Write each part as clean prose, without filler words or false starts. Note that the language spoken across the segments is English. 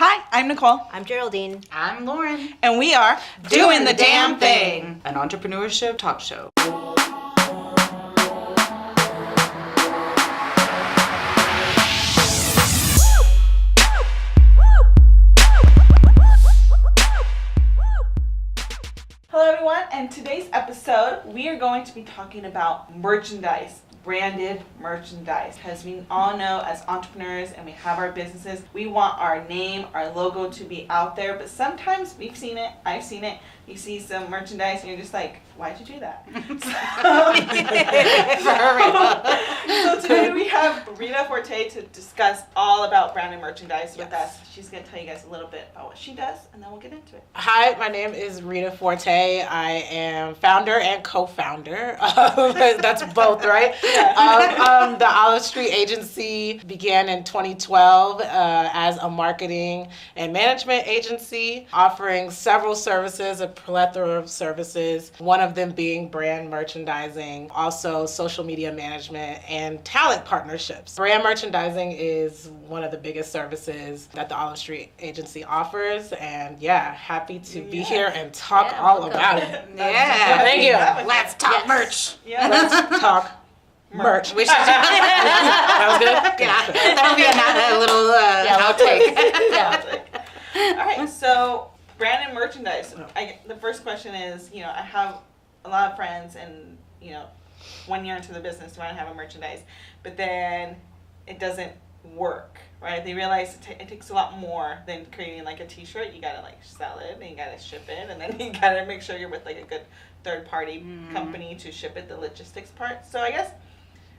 Hi, I'm Nicole. I'm Geraldine. I'm Lauren. And we are Doing the Damn Thing, an entrepreneurship talk show. Hello everyone, and today's episode we are going to be talking about merchandise. Branded merchandise, because we all know as entrepreneurs and we have our businesses, we want our name, our logo to be out there, but sometimes we've seen it, I've seen it, you see some merchandise and you're just like, why'd you do that? So today we have Rita Forte to discuss all about branded merchandise with us. She's going to tell you guys a little bit about what she does, and then we'll get into it. Hi, my name is Rita Forte. I am founder and co-founder. That's both, right? The Olive Street Agency began in 2012 as a marketing and management agency, offering several services, a plethora of services, one of them being brand merchandising, also social media management, and talent partnerships. Brand merchandising is one of the biggest services that the Olive Street Agency offers, and happy to be here and talk all about it. Thank you. Let's talk merch. Yeah. Let's talk merch. We should. That was good? Yeah. That'll be a little outtake. All right, so branded merchandise. The first question is, I have a lot of friends, and 1 year into the business, they want to have a merchandise, but then it doesn't work, right? They realize it takes a lot more than creating like a t-shirt. You gotta sell it, and you gotta ship it, and then you gotta make sure you're with a good third-party company to ship it, the logistics part. So I guess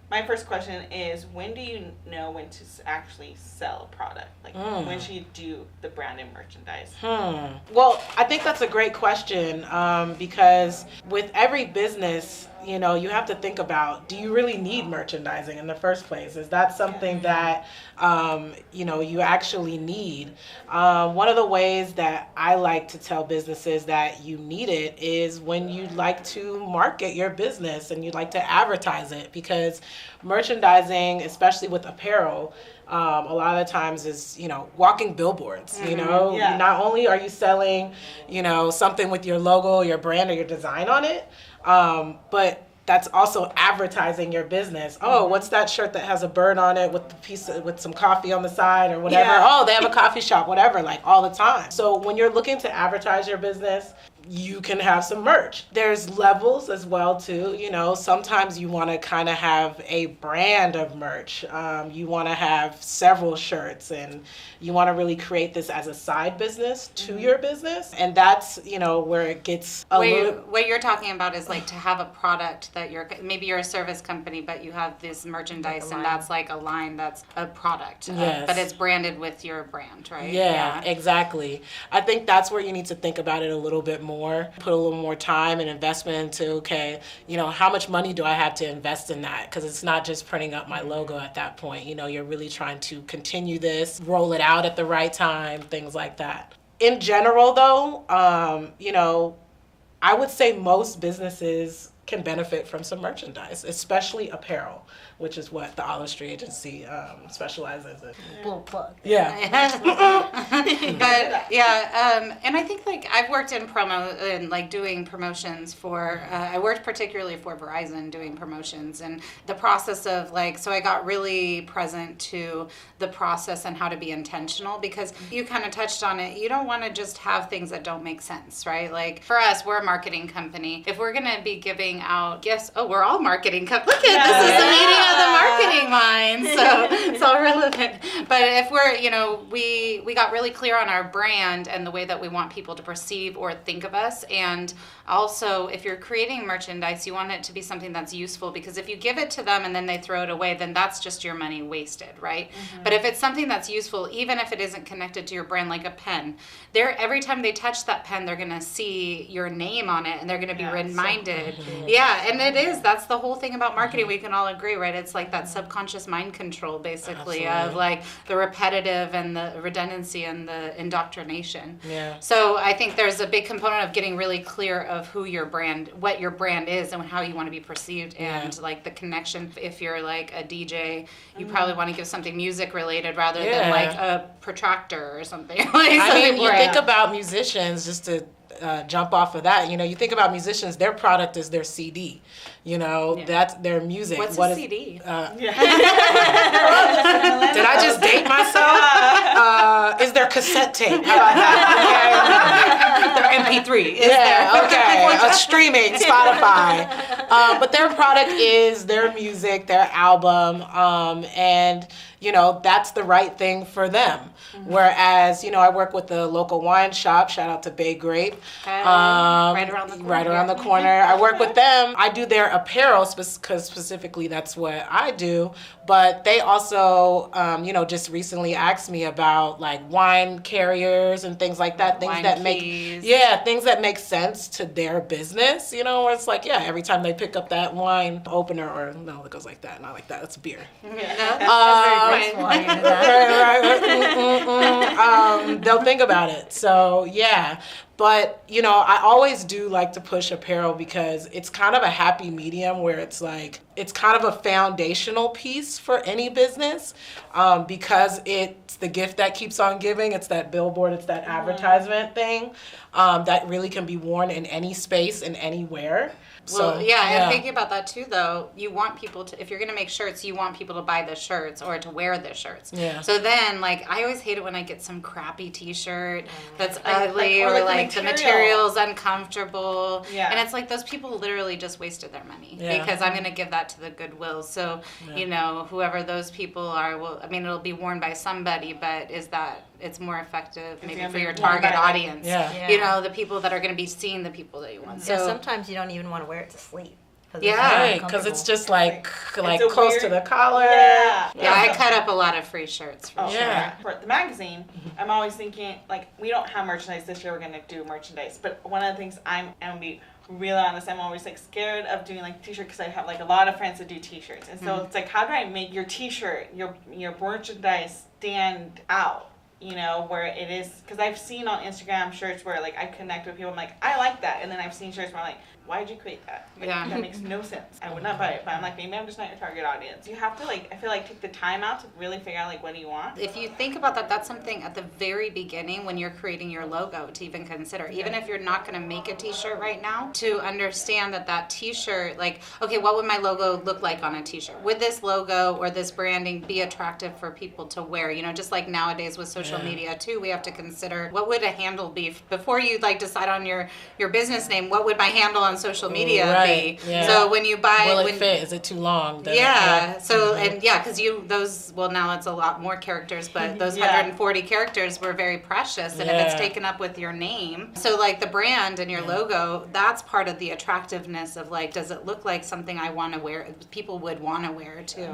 my first question is, when do you know when to actually sell a product? When should you do the branded merchandise? Well, I think that's a great question because with every business, you have to think about, do you really need merchandising in the first place? Is that something that, you actually need? One of the ways that I like to tell businesses that you need it is when you like to market your business and you like to advertise it, because merchandising, especially with apparel, a lot of the times is, walking billboards, Not only are you selling, something with your logo, your brand, or your design on it, but that's also advertising your business. Oh, what's that shirt that has a bird on it with some coffee on the side or whatever? Yeah. Oh, they have a coffee shop, whatever, all the time. So when you're looking to advertise your business, you can have some merch. There's levels as well too. Sometimes you want to kind of have a brand of merch. You want to have several shirts, and you want to really create this as a side business to your business. And that's, where it gets What you're talking about is to have a product that maybe you're a service company, but you have this merchandise, and that's a line that's a product. Yes. But it's branded with your brand, right? Yeah, exactly. I think that's where you need to think about it a little bit more. Put a little more time and investment into, how much money do I have to invest in that? Because it's not just printing up my logo at that point. You're really trying to continue this, roll it out at the right time, things like that. In general, though, I would say most businesses can benefit from some merchandise, especially apparel, which is what the Olive Street Agency specializes in. Little plug. Yeah. But and I think I've worked in promo and doing promotions for. I worked particularly for Verizon doing promotions, and the process of so I got really present to the process and how to be intentional, because you kind of touched on it. You don't want to just have things that don't make sense, right? For us, we're a marketing company. If we're gonna be giving out gifts, we're all marketing companies. Look at this is the meeting of the marketing mind, so it's all relevant. But if we're, we got really clear on our brand and the way that we want people to perceive or think of us. And also, if you're creating merchandise, you want it to be something that's useful, because if you give it to them and then they throw it away, then that's just your money wasted, right? But if it's something that's useful, even if it isn't connected to your brand, like a pen, every time they touch that pen, they're gonna see your name on it, and they're gonna be reminded. And that's the whole thing about marketing. We can all agree, right? It's that subconscious mind control, basically. Absolutely. Of the repetitive and the redundancy and the indoctrination. Yeah. So I think there's a big component of getting really clear of who your brand, what your brand is, and how you want to be perceived, and like the connection. If you're like a DJ, you probably want to give something music related rather than like a protractor or something. I mean, you think about musicians, just to jump off of that, you know, you think about musicians, their product is their CD. You know, that's their music. What's what a is, CD? Did I just date myself? Is their cassette tape? How about that? Their MP3. Okay. Streaming, Spotify. But their product is their music, their album, and you know, that's the right thing for them. Whereas, you know, I work with the local wine shop. Shout out to Bay Grape. Right around the corner. Right around the corner. I work with them. I do their apparel because specifically that's what I do. But they also, you know, just recently asked me about like wine carriers and things like that. Things wine that keys. things that make sense to their business. You know, where it's like, every time they pick up that wine opener, or no, it goes like that, not like that. That's beer. They'll think about it. So yeah, but you know, I always do like to push apparel because it's kind of a happy medium where it's like it's kind of a foundational piece for any business, because it's the gift that keeps on giving. It's that billboard, it's that advertisement thing that really can be worn in any space and anywhere. Well, and thinking about that too, though, you want people to, if you're going to make shirts, you want people to buy the shirts or to wear the shirts. Yeah. So then, like, I always hate it when I get some crappy t-shirt that's ugly or like the material's uncomfortable. Yeah. And it's like those people literally just wasted their money because I'm going to give that to the Goodwill. So, you know, whoever those people are, well, I mean, it'll be worn by somebody, but it's more effective maybe for your target audience. Yeah. You know, the people that are going to be seeing the people that you want. So So sometimes you don't even want to wear it to sleep. Right, because it's just like close to the collar. Yeah, I cut up a lot of free shirts for sure. Yeah. For the magazine, I'm always thinking, like, we don't have merchandise this year. We're going to do merchandise. But one of the things I'm going to be real honest, I'm always, like, scared of doing, like, t-shirt because I have, like, a lot of friends that do t-shirts. And so it's like, how do I make your t-shirt, your merchandise stand out? You know, where it is, because I've seen on Instagram shirts where, like, I connect with people, I'm like, I like that. And then I've seen shirts where I'm like, why did you create that? Like, that makes no sense. I would not buy it. But I'm like, maybe I'm just not your target audience. You have to, like, I feel like take the time out to really figure out, like, what do you want? If you think about that, that's something at the very beginning when you're creating your logo to even consider. Even if you're not going to make a t-shirt right now, to understand that t-shirt, like, okay, what would my logo look like on a t-shirt? Would this logo or this branding be attractive for people to wear? You know, just like nowadays with social media too, we have to consider what would a handle be before you like decide on your business name. What would my handle on social media be? Yeah. So when you buy, will it fit? Is it too long? So and because now it's a lot more characters, but those 140 characters were very precious, and if it's taken up with your name, so like the brand and your logo, that's part of the attractiveness of like, does it look like something I want to wear? People would want to wear too.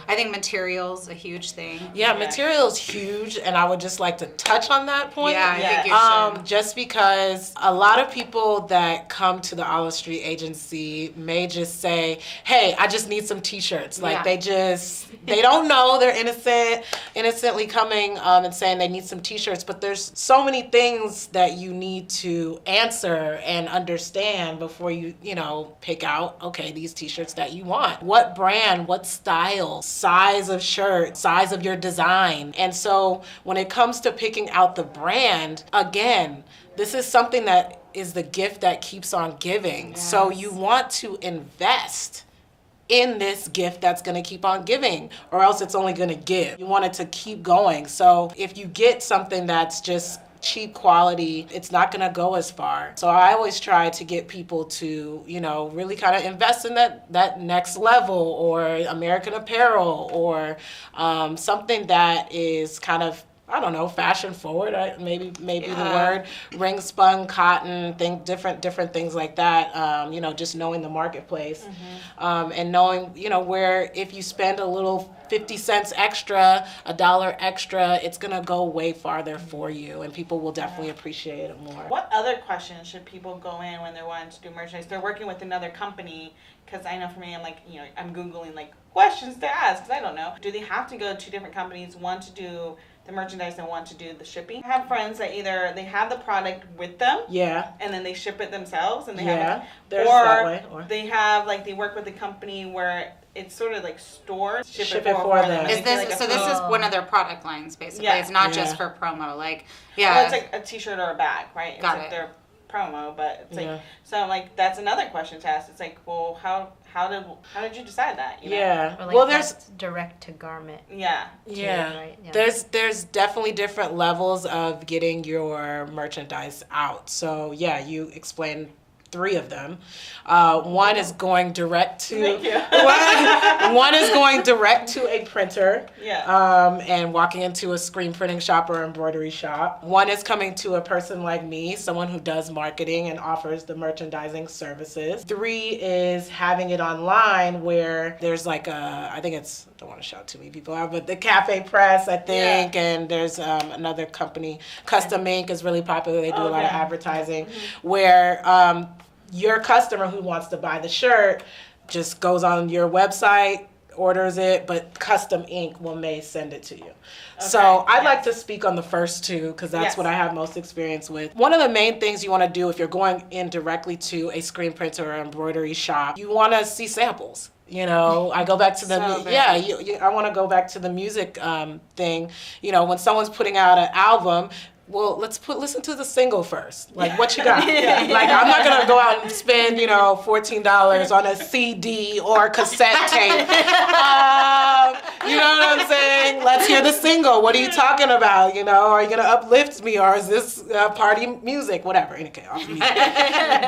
I think materials a huge thing. Materials huge, and I would just like to touch on that point. I think you should. Just because a lot of people that come to the Olive Street agency may just say, hey, I just need some t-shirts. Like they don't know, they're innocently coming and saying they need some t-shirts, but there's so many things that you need to answer and understand before you pick out, okay, these t-shirts that you want. What brand, what style, size of shirt, size of your design. And so when it comes to picking out the brand, again, this is something that is the gift that keeps on giving. Yes. So you want to invest in this gift that's going to keep on giving, or else it's only going to give. You want it to keep going. So if you get something that's just cheap quality, it's not going to go as far. So I always try to get people to, really kind of invest in that next level, or American Apparel, or something that is kind of, I don't know, fashion forward, maybe the word, ring spun cotton, different things like that. Just knowing the marketplace, and knowing, where if you spend a little 50 cents extra, $1 extra, it's gonna go way farther for you, and people will definitely appreciate it more. What other questions should people go in when they're wanting to do merchandise? They're working with another company, because I know for me, I'm like, I'm Googling like questions to ask, because I don't know. Do they have to go to different companies, one to do the merchandise and want to do the shipping. I have friends that either they have the product with them, Yeah. and then they ship it themselves, and they Yeah. have There's it, that way. or they have like they work with a company where it's sort of like stores Ship it for them. and Is they do, this like, a so? This is Oh. one of their product lines, basically. Yeah. It's not Yeah. just for promo. Like, Well, yeah, it's like a T-shirt or a bag, right? It's Got like it. their promo, but it's like Yeah. so. I'm like, that's another question to ask. It's like, well, how did you decide that? You know? Yeah. Or like Well, there's that's direct to garment. Yeah. yeah. Right? Yeah. There's definitely different levels of getting your merchandise out. So yeah, you explained 3 of them. One is going direct to Thank you. one is going direct to a printer. Yeah. And walking into a screen printing shop or embroidery shop. One is coming to a person like me, someone who does marketing and offers the merchandising services. 3 is having it online where there's like I think it's, I don't want to shout too many people out, but the Cafe Press, I think, and there's another company, Custom Ink is really popular. They do a lot of Okay. advertising where your customer who wants to buy the shirt just goes on your website, orders it, but Custom Ink may send it to you. So I'd like to speak on the first 2 because that's Yes. what I have most experience with. One of the main things you want to do if you're going in directly to a screen printer or embroidery shop, you want to see samples. You know, I go back to the So I want to go back to the music thing. You know, when someone's putting out an album, well, listen to the single first. Like, what you got? Like, I'm not gonna go out and spend, $14 on a CD or cassette tape. You know what I'm saying? Let's hear the single. What are you talking about? Are you gonna uplift me, or is this party music? Whatever. Okay, off music.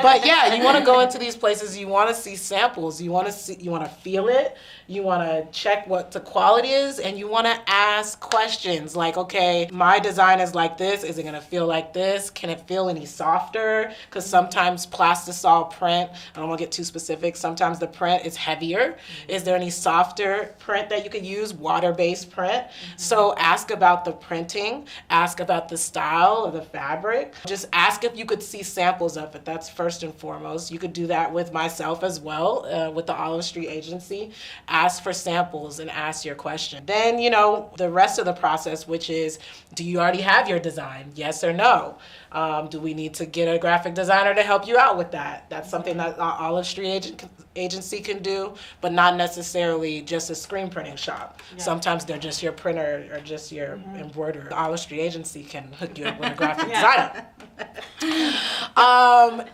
But yeah, you want to go into these places. You want to see samples. You want to feel it. You want to check what the quality is, and you want to ask questions like, okay, my design is like this. Is it going to feel like this? Can it feel any softer? Because sometimes plastisol print, I don't want to get too specific, sometimes the print is heavier. Is there any softer print that you could use, water-based print? So ask about the printing, ask about the style of the fabric. Just ask if you could see samples of it. That's first and foremost. You could do that with myself as well, with the Olive Street Agency. Ask for samples and ask your question. Then, the rest of the process, which is, do you already have your design? Yes or no? Do we need to get a graphic designer to help you out with that? That's something that our Olive Street Agency can do, but not necessarily just a screen printing shop. Yeah. Sometimes they're just your printer or just your embroiderer. The Olive Street Agency can hook you up with a graphic designer.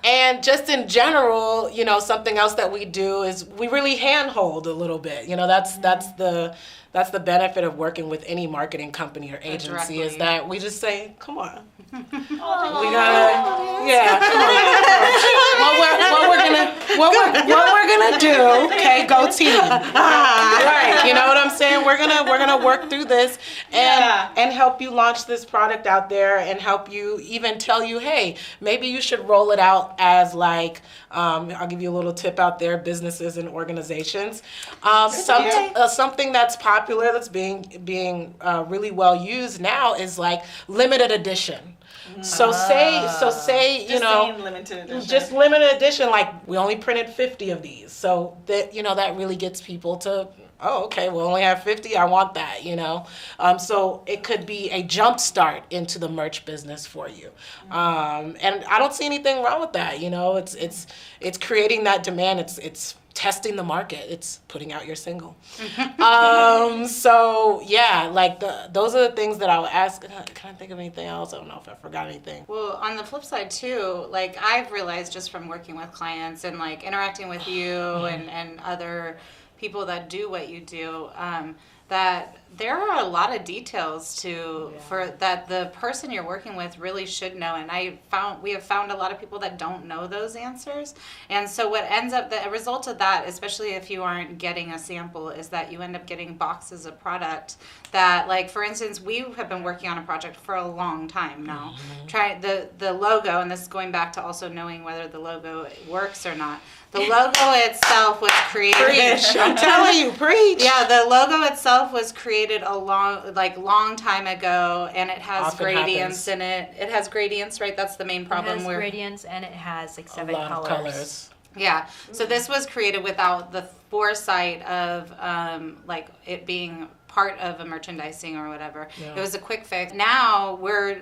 And just in general, something else that we do is we really handhold a little bit. That's the benefit of working with any marketing company or agency Directly. is that we just say, come on. Oh, We gotta, yeah. Come on. What we're gonna do? Okay, go team. Right. You know what I'm saying? We're gonna work through this and help you launch this product out there and help you even tell you, hey, maybe you should roll it out as like. I'll give you a little tip out there, businesses and organizations. Something that's popular, that's being really well used now is like limited edition. So say limited edition. just limited edition, like we only printed 50 of these. So that really gets people to, oh, okay, we'll only have 50. I want that, So it could be a jump start into the merch business for you. And I don't see anything wrong with that. It's creating that demand. It's testing the market. It's putting out your single. So yeah, like those are the things that I would ask. Can I think of anything else? I don't know if I forgot anything. Well, on the flip side too, like I've realized just from working with clients and like interacting with you and other people that do what you do, that there are a lot of details for that the person you're working with really should know. And we have found a lot of people that don't know those answers. And so what ends up, the result of that, especially if you aren't getting a sample, is that you end up getting boxes of product that, like, for instance, we have been working on a project for a long time now. Try the logo, and this is going back to also knowing whether the logo works or not. The logo itself was created. Preach. I'm telling you, preach. Yeah, the logo itself was created a long time ago, and it has Often gradients happens. in it. It has gradients, right? That's the main problem. It has gradients and it has like 7 a lot colors. of colors. Yeah. So this was created without the foresight of like it being part of a merchandising or whatever. Yeah. It was a quick fix. Now we're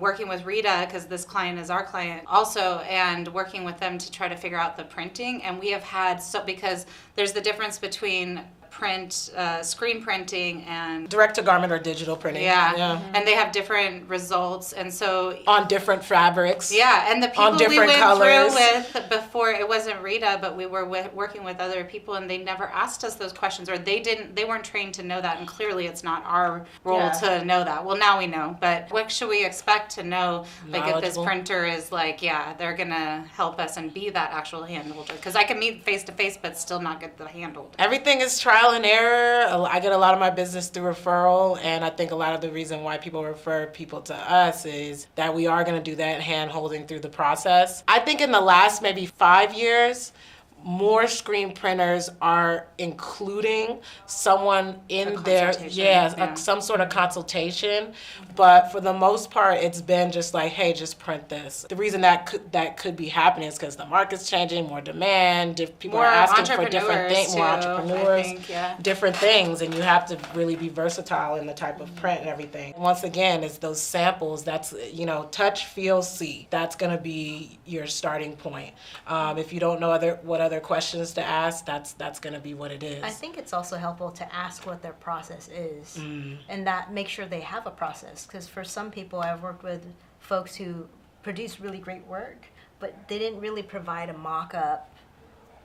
working with Rita, because this client is our client also, and working with them to try to figure out the printing. And we have had, because there's the difference between print, screen printing and Direct to garment or digital printing. and they have different results, and so On different fabrics. and the people On we different went colors. through with before, it wasn't Rita, but we were working with other people, and they never asked us those questions, or they weren't trained to know that, and clearly it's not our role to know that. Well, now we know, but what should we expect to know? Like if this Knowledgeable. printer is like, they're gonna help us and be that actual hand holder, because I can meet face to face but still not get the hand holder. Everything is trial and error. I get a lot of my business through referral, and I think a lot of the reason why people refer people to us is that we are going to do that hand holding through the process. I think in the last maybe 5 years, more screen printers are including someone in their some sort of consultation, but for the most part it's been just like, hey, just print this. The reason that could be happening is because the market's changing, more demand, people More are asking for different things, more too, entrepreneurs, I think, different things, and you have to really be versatile in the type of print and everything. Once again, it's those samples. That's touch, feel, see. That's gonna be your starting point. If you don't know what other questions to ask, that's going to be what it is. I think it's also helpful to ask what their process is, and that make sure they have a process. Because for some people, I've worked with folks who produce really great work, but they didn't really provide a mock-up,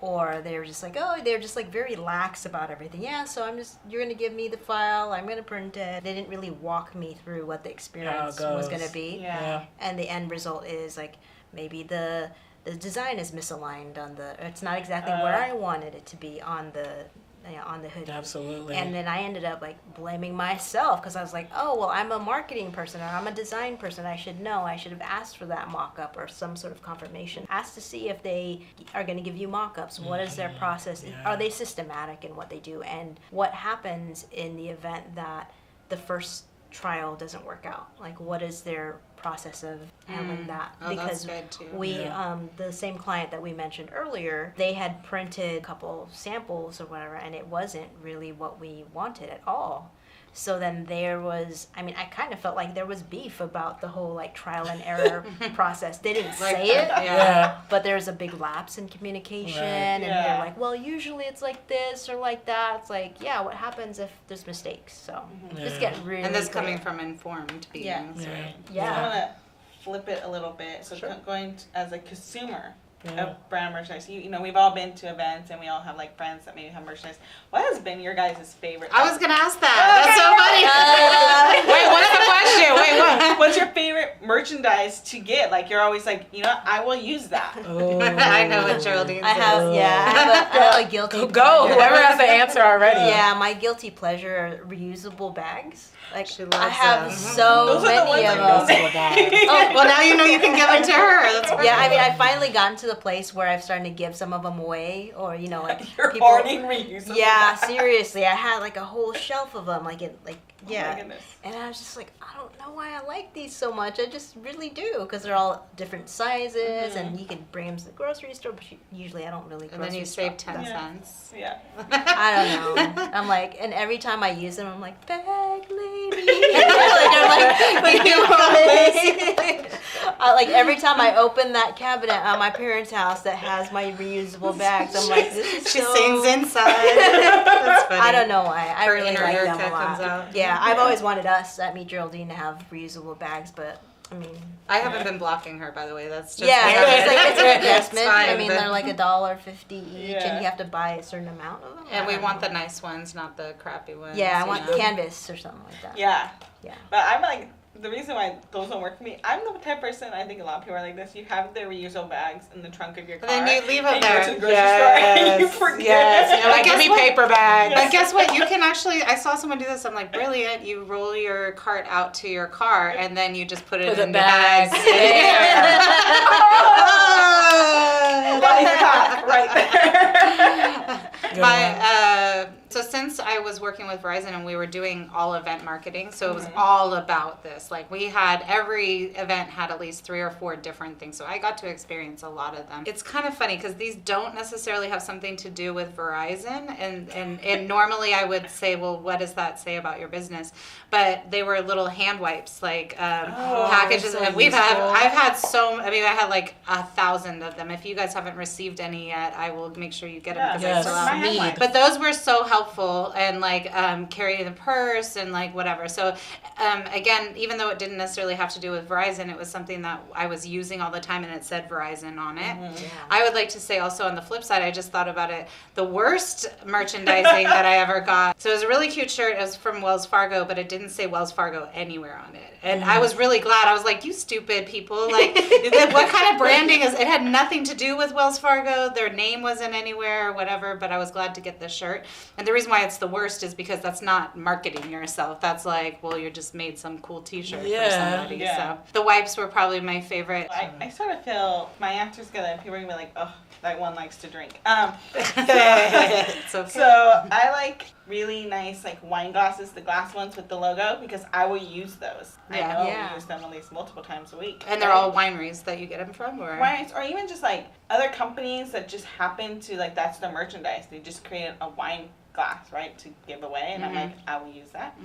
or they were just like, they're just like very lax about everything. Yeah, so you're going to give me the file, I'm going to print it. They didn't really walk me through what the experience was going to be. Yeah. And the end result is like maybe the design is misaligned it's not exactly where I wanted it to be on the hoodie. Absolutely. And then I ended up like blaming myself, because I was like, oh, well, I'm a marketing person or I'm a design person. I should know. I should have asked for that mock-up or some sort of confirmation. Ask to see if they are going to give you mock-ups. What is their process? Are they systematic in what they do? And what happens in the event that the first trial doesn't work out? Like, what is their process of handling that? Because that's good too. we the same client that we mentioned earlier, they had printed a couple samples or whatever, and it wasn't really what we wanted at all. So then there was, I kind of felt like there was beef about the whole like trial and error process. They didn't say it, but there's a big lapse in communication, and they're like, well, usually it's like this or like that. It's like, what happens if there's mistakes? So just get really and this clear. coming from informed beings, right? So I want to flip it a little bit. So going as a consumer of brand merchandise, we've all been to events and we all have like friends that maybe have merchandise. What has been your guys' favorite? I was gonna ask that. That's so funny. Wait, what's the question? Wait, what? What's your favorite merchandise to get? Like, you're always like, I will use that. I know what Geraldine says. I have a guilty Go, pleasure. whoever has the answer already. Yeah, my guilty pleasure are reusable bags. Like, She loves I have them. so Those are the many ones of I them. don't Oh, well, now you know you can give them to her. That's perfect. Yeah, I've finally gotten to the place where I've started to give some of them away, or like You're people. hoarding reusable. Yeah, seriously, I had like a whole shelf of them, Oh my goodness. and I was just like, I don't know why I like these so much. I just really do, because they're all different sizes, and you can bring them to the grocery store. But usually, I don't really. And then you grocery save shop. 10 cents. Yeah. I don't know. I'm like, and every time I use them, I'm like, bag lady. Like every time I open that cabinet at my parents' house that has my reusable bags, I'm like, this is She so... sings inside. That's funny. I don't know why. I Her really inner like them Erica a lot. comes out. Yeah, I've always wanted us at Meet Geraldine to have reusable bags, but I haven't been blocking her, by the way. That's just it's an investment. fine, I mean, but- they're like $1.50 each, Yeah. and you have to buy a certain amount of them. And I we don't want know. the nice ones, not the crappy ones. Yeah, I you want know? canvas or something like that. Yeah. Yeah. But I'm like, the reason why those don't work for me, I'm the type of person, I think a lot of people are like this, you have the reusable bags in the trunk of your car. And then you leave them and you go there. to the grocery store and you forget. Yes. You're like, give guess me what? paper bags. But guess what? You can actually, I saw someone do this. I'm like, brilliant. You roll your cart out to your car, and then you just put it Put in the the bags. Life hack right there. My So since I was working with Verizon and we were doing all event marketing, so it was all about this. Like we had, every event had at least 3 or 4 different things. So I got to experience a lot of them. It's kind of funny because these don't necessarily have something to do with Verizon. And normally I would say, well, what does that say about your business? But they were little hand wipes, like packages. so And I've had I had like 1,000 of them. If you guys haven't received any yet, I will make sure you get them because I still have them. But those were so helpful, and like carrying the purse and like whatever. So again, even though it didn't necessarily have to do with Verizon, it was something that I was using all the time, and it said Verizon on it. I would like to say also on the flip side, I just thought about it, the worst merchandising that I ever got. So it was a really cute shirt. It was from Wells Fargo, but it didn't say Wells Fargo anywhere on it. And I was really glad. I was like, you stupid people. Like, what kind of branding is, it had nothing to do with Wells Fargo. Their name wasn't anywhere or whatever, but I was glad to get this shirt. And the reason why it's the worst is because that's not marketing yourself. That's like, well, you just made some cool t-shirt for somebody. So the wipes were probably my favorite. I sort of feel, my answer's good, and people are going to be like, oh, that one likes to drink. It's okay. So I like really nice like wine glasses, the glass ones with the logo, because I will use those. I know we use them at least multiple times a week. And they're all wineries that you get them from, or wineries, or even just like other companies that just happen to like, that's their merchandise. They just created a wine glass, right, to give away, and I'm like, I will use that.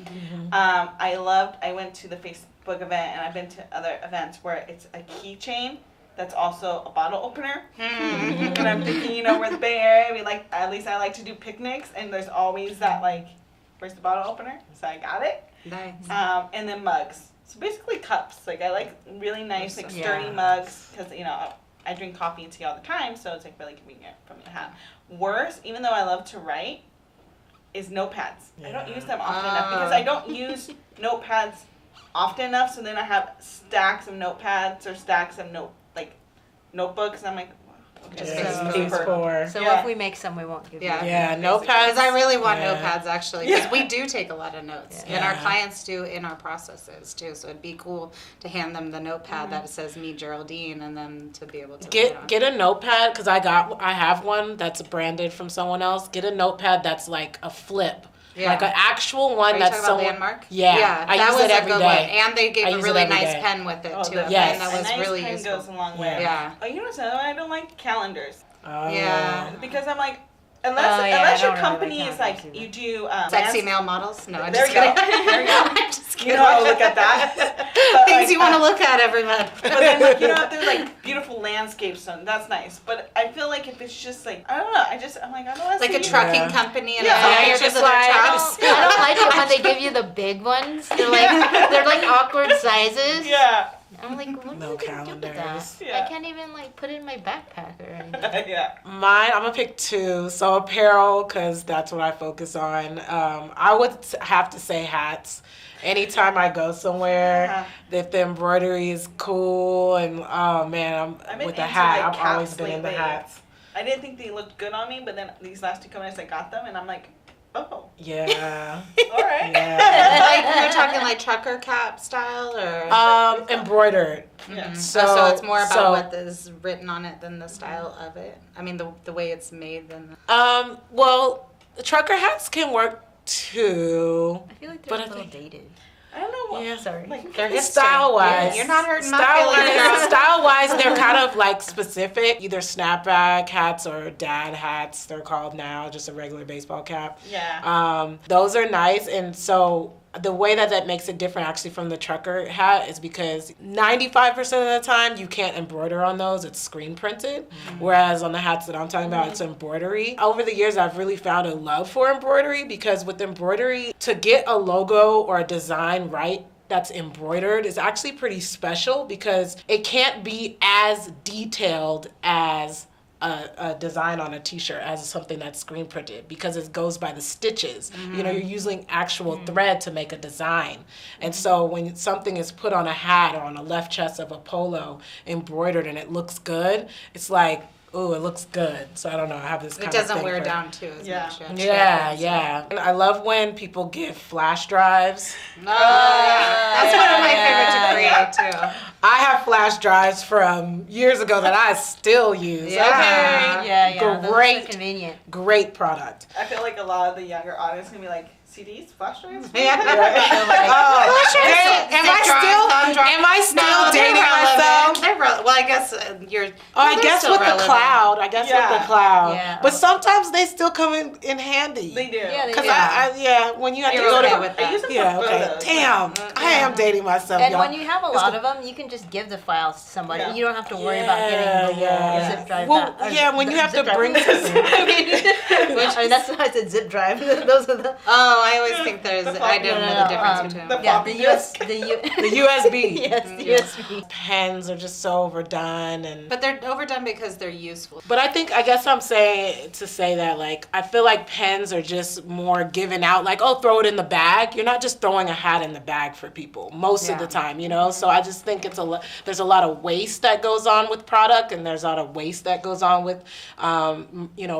I went to the Facebook event, and I've been to other events where it's a keychain that's also a bottle opener. And I'm thinking, we're the Bay Area, we like, at least I like to do picnics, and there's always that like, where's the bottle opener? So I got it. nice. And then mugs. So basically cups. Like I like really nice, like sturdy mugs, because I drink coffee and tea all the time, so it's like really convenient for me to have. Worse, even though I love to write, is notepads. I don't use them often enough because I don't use notepads often enough. So then I have stacks of notepads or stacks of notebooks, and I'm like, Just paper. So if we make some, we won't give you. Notepads. Because I really want notepads actually, because we do take a lot of notes, and our clients do in our processes too. So it'd be cool to hand them the notepad that says "Me, Geraldine," and then to be able to get a notepad, because I have one that's branded from someone else. Get a notepad that's like a flip. Like an actual one. Are that's you talking about Landmark? I that use was it every a good day. one. And they gave a really nice pen with it too. Yes. That was a nice really pen useful. goes a long way. Oh, you know what's another one I don't like? Calendars. Because I'm like, unless your company is like, you do sexy male models. No, I'm there just you kidding. go. There you go. I'm just kidding. You know how to look at that. Things you want to look at every month. But then, like, if there's like beautiful landscapes, and that's nice. But I feel like if it's just like, I don't know, I'm like, I don't want to like a trucking company and you're just like, I don't like it when they give you the big ones. They're like awkward sizes. Yeah. I'm like, what No do you do with that? calendars. Yeah. I can't even like put it in my backpack or anything. Mine, I'm gonna pick 2. So apparel, because that's what I focus on. I would have to say hats. Anytime I go somewhere, if the embroidery is cool, and I'm with the hat, I've always been into hats. I didn't think they looked good on me, but then these last 2 companies, I got them, and I'm like, oh. Yeah. All right. Yeah. Like you're talking like trucker cap style, or embroidered. Yeah. so it's more about what is written on it than the style of it. I mean, the way it's made than. Well, trucker hats can work too. I feel like they're a little dated. I don't know what. Yeah. Sorry. Like, They're Style-wise. You're not hurting my feelings. Style-wise, they're kind of like specific. Either snapback hats or dad hats, they're called now, just a regular baseball cap. Yeah. Those are nice. And so the way that makes it different actually from the trucker hat is because 95% of the time you can't embroider on those. It's screen printed. Whereas on the hats that I'm talking about, it's embroidery. Over the years, I've really found a love for embroidery, because with embroidery, to get a logo or a design right that's embroidered is actually pretty special, because it can't be as detailed as a design on a t-shirt as something that's screen printed, because it goes by the stitches. You're using actual thread to make a design. And so when something is put on a hat or on a left chest of a polo embroidered and it looks good, it's like, ooh, it looks good. So I don't know. I have this kind It of doesn't thing wear for- down too as Yeah. much. Yeah. And I love when people give flash drives. Oh, yeah. That's one of my favorite to create too. I have flash drives from years ago that I still use. Yeah. Okay. Yeah, those are so Great, convenient. great product. I feel like a lot of the younger audience gonna be like, CDs, flash drives? Yeah. Oh, Zip drive, am I still No, they're dating relevant. myself? Well, I guess you're. Oh, I they're guess still with relevant. the cloud. I guess with Yeah. the cloud. Yeah. But sometimes they still come in handy. They do. Yeah, they Because do. when you have You're to go okay to with I that. use them yeah, for okay. photos. Damn, I am dating myself, And y'all. when you have a lot of them, you can just give the files to somebody. Yeah. You don't have to worry about getting the Yeah. zip drive. Well, back. yeah, when you have to zip drive. bring I mean, that's why I said zip drive. Those are the. Oh, I always think there's. The I don't know the difference between. the Yeah, the floppy US, disk. the USB. yes, the USB. Pens are just so overdone and But they're overdone because they're useful. but I guess I'm saying to say that like I feel like pens are just more given out like, oh, throw it in the bag. You're not just throwing a hat in the bag for people most of the time, you know? So I just think there's a lot of waste that goes on with product, and there's a lot of waste that goes on with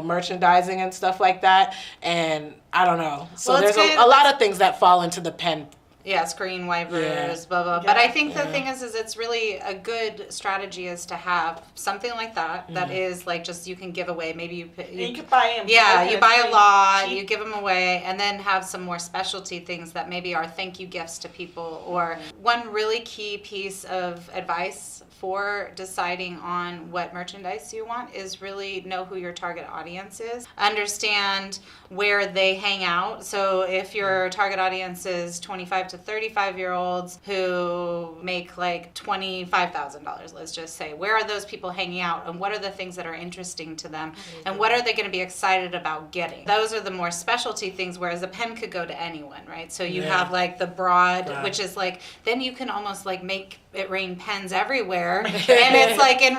merchandising and stuff like that. And I don't know. So Well, it's there's good. a lot of things that fall into the pen. Yeah, screen wipers, Yeah. blah blah. But I think the Yeah. thing is it's really a good strategy is to have something like that that is like just you can give away. Maybe you You could buy them. yeah, you buy a lot, cheap. you give them away, and then have some more specialty things that maybe are thank you gifts to people. Or one really key piece of advice for deciding on what merchandise you want is really know who your target audience is. Understand where they hang out. So if your target audience is 25 to 35-year-olds who make like $25,000, let's just say, where are those people hanging out and what are the things that are interesting to them and what are they going to be excited about getting? Those are the more specialty things, whereas a pen could go to anyone, right? So you have like the broad, which is like, then you can almost like make it rain pens everywhere. And it's like it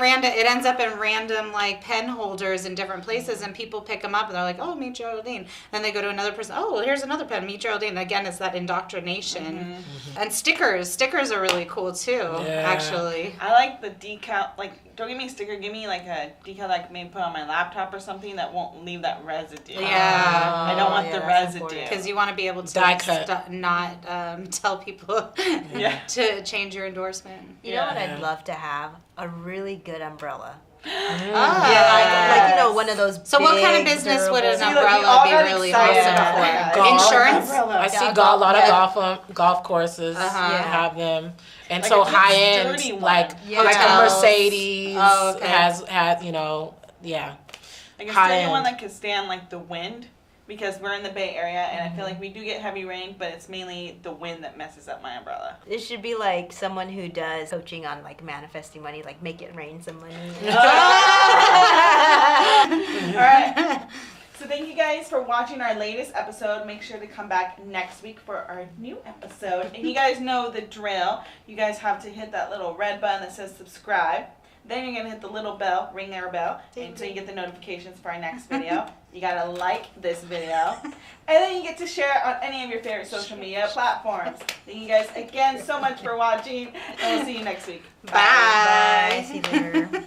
ends up in random like pen holders in different places and people pick them up and they're like, oh, meet Geraldine. Then they go to another person, oh, here's another pen, meet Geraldine. Again, it's that indoctrination. And stickers are really cool too, actually. I like the decal. Like, don't give me a sticker. Give me like a decal that I can maybe put on my laptop or something that won't leave that residue. Yeah. I don't want the that's residue. important. Because you want to be able to Die like, cut. not tell people Yeah. to change your endorsement. You know what Yeah. I'd love to have? A really good umbrella. Ah. Like one of those. So what kind of big, business would an See, look, we umbrella all be got really excited awesome about for? that. Golf. Insurance? I see Yeah, a lot golf. of golf courses have them, and Like so a big high sturdy end one. like Yeah. like a Hotels. Mercedes Oh, okay. has yeah. Like a High sturdy end. one that could stand like the wind, because we're in the Bay Area and I feel like we do get heavy rain, but it's mainly the wind that messes up my umbrella. It should be like someone who does coaching on like manifesting money, like make it rain some money. All right. So thank you guys for watching our latest episode. Make sure to come back next week for our new episode. And you guys know the drill. You guys have to hit that little red button that says subscribe. Then you're gonna hit the little bell, ring our bell, until you get the notifications for our next video. You gotta like this video. And then you get to share it on any of your favorite social media platforms. Thank you guys again so much for watching, and we'll see you next week. Bye. Bye. See you later.